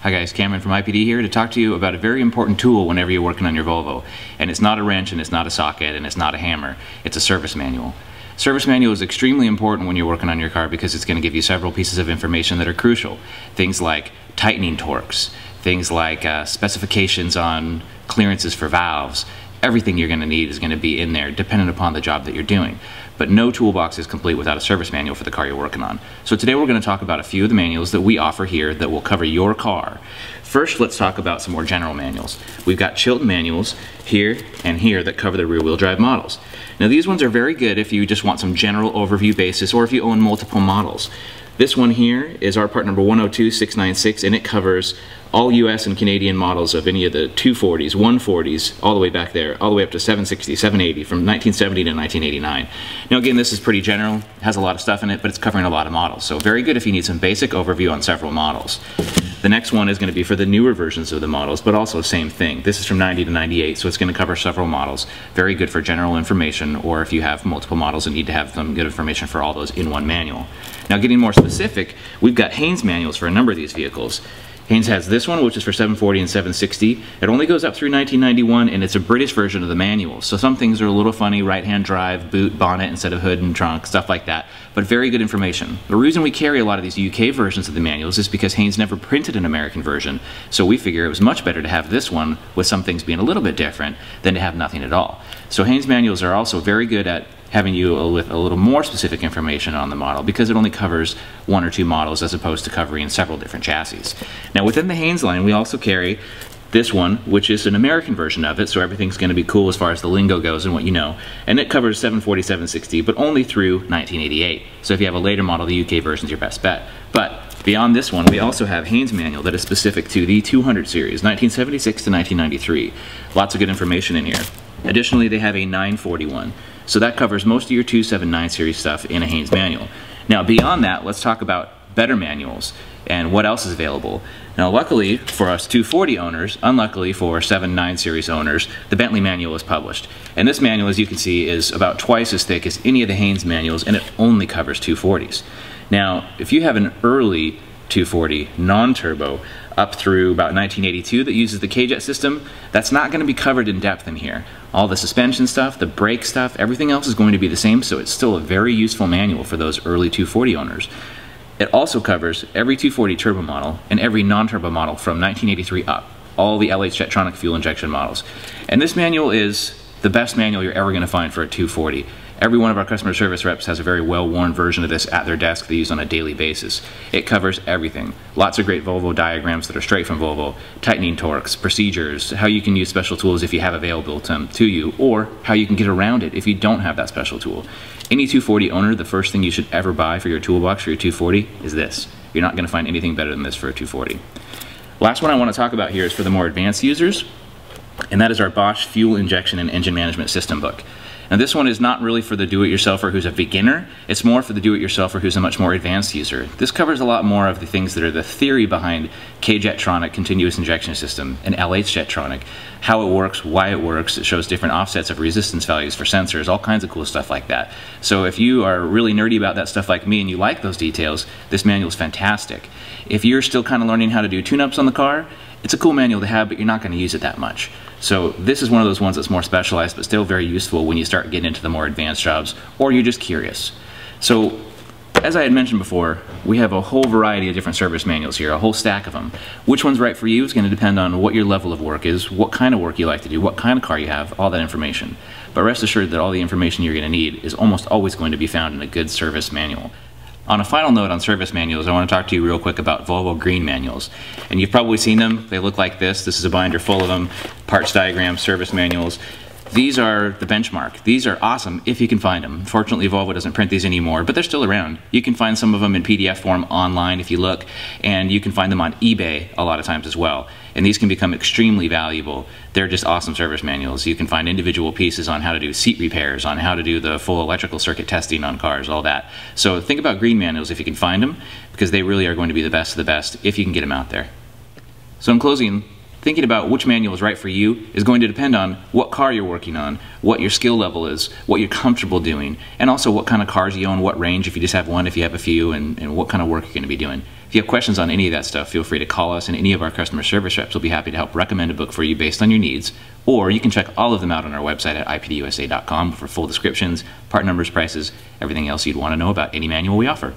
Hi guys, Cameron from IPD here to talk to you about a very important tool whenever you're working on your Volvo. And it's not a wrench, and it's not a socket, and it's not a hammer. It's a service manual. Service manual is extremely important when you're working on your car because it's going to give you several pieces of information that are crucial. Things like tightening torques, things like specifications on clearances for valves. Everything you're going to need is going to be in there dependent upon the job that you're doing. But no toolbox is complete without a service manual for the car you're working on. So today we're going to talk about a few of the manuals that we offer here that will cover your car. First, let's talk about some more general manuals. We've got Chilton manuals here and here that cover the rear-wheel drive models. Now these ones are very good if you just want some general overview basis or if you own multiple models. This one here is our part number 102696, and it covers all US and Canadian models of any of the 240s, 140s, all the way back there, all the way up to 760, 780, from 1970 to 1989. Now again, this is pretty general, has a lot of stuff in it, but it's covering a lot of models. So very good if you need some basic overview on several models. The next one is going to be for the newer versions of the models, but also same thing. This is from 90 to 98, so it's going to cover several models. Very good for general information, or if you have multiple models and need to have some good information for all those in one manual. Now getting more specific, we've got Haynes manuals for a number of these vehicles. Haynes has this one, which is for 740 and 760. It only goes up through 1991, and it's a British version of the manual. So some things are a little funny, right-hand drive, boot, bonnet instead of hood and trunk, stuff like that, but very good information. The reason we carry a lot of these UK versions of the manuals is because Haynes never printed an American version, so we figure it was much better to have this one with some things being a little bit different than to have nothing at all. So Haynes manuals are also very good at having you with a little more specific information on the model because it only covers one or two models as opposed to covering several different chassis. Now within the Haynes line we also carry this one, which is an American version of it, so everything's going to be cool as far as the lingo goes and what you know. And it covers 740, 760, but only through 1988. So if you have a later model, the UK version is your best bet. But beyond this one, we also have Haynes manual that is specific to the 200 series, 1976 to 1993. Lots of good information in here. Additionally, they have a 941. So that covers most of your 279 series stuff in a Haynes manual. Now beyond that, let's talk about better manuals and what else is available. Now luckily for us 240 owners, unluckily for 79 series owners, the Bentley manual is published. And this manual, as you can see, is about twice as thick as any of the Haynes manuals, and it only covers 240s. Now if you have an early 240 non-turbo up through about 1982 that uses the K-Jet system, that's not going to be covered in depth in here. All the suspension stuff, the brake stuff, everything else is going to be the same, so it's still a very useful manual for those early 240 owners. It also covers every 240 turbo model and every non-turbo model from 1983 up, all the LH Jetronic fuel injection models. And this manual is the best manual you're ever going to find for a 240. Every one of our customer service reps has a very well-worn version of this at their desk they use on a daily basis. It covers everything. Lots of great Volvo diagrams that are straight from Volvo, tightening torques, procedures, how you can use special tools if you have available to you, or how you can get around it if you don't have that special tool. Any 240 owner, the first thing you should ever buy for your toolbox for your 240 is this. You're not going to find anything better than this for a 240. Last one I want to talk about here is for the more advanced users, and that is our Bosch Fuel Injection and Engine Management System book. Now this one is not really for the do-it-yourselfer who's a beginner, it's more for the do-it-yourselfer who's a much more advanced user. This covers a lot more of the things that are the theory behind K-Jetronic continuous injection system and LH Jetronic, how it works, why it works. It shows different offsets of resistance values for sensors, all kinds of cool stuff like that. So if you are really nerdy about that stuff like me and you like those details, this manual is fantastic. If you're still kind of learning how to do tune-ups on the car, it's a cool manual to have, but you're not going to use it that much. So this is one of those ones that's more specialized, but still very useful when you start getting into the more advanced jobs, or you're just curious. So, as I had mentioned before, we have a whole variety of different service manuals here, a whole stack of them. Which one's right for you is going to depend on what your level of work is, what kind of work you like to do, what kind of car you have, all that information. But rest assured that all the information you're going to need is almost always going to be found in a good service manual. On a final note on service manuals, I want to talk to you real quick about Volvo green manuals. And you've probably seen them. They look like this. This is a binder full of them, parts diagrams, service manuals. These are the benchmark. These are awesome if you can find them. Fortunately, Volvo doesn't print these anymore, but they're still around. You can find some of them in PDF form online if you look, and you can find them on eBay a lot of times as well. And these can become extremely valuable. They're just awesome service manuals. You can find individual pieces on how to do seat repairs, on how to do the full electrical circuit testing on cars, all that. So think about green manuals if you can find them, because they really are going to be the best of the best if you can get them out there. So in closing, Thinking about which manual is right for you is going to depend on what car you're working on, what your skill level is, what you're comfortable doing, and also what kind of cars you own, what range, if you just have one, if you have a few, and what kind of work you're going to be doing. If you have questions on any of that stuff, feel free to call us, and any of our customer service reps will be happy to help recommend a book for you based on your needs. Or you can check all of them out on our website at ipdusa.com for full descriptions, part numbers, prices, everything else you'd want to know about any manual we offer.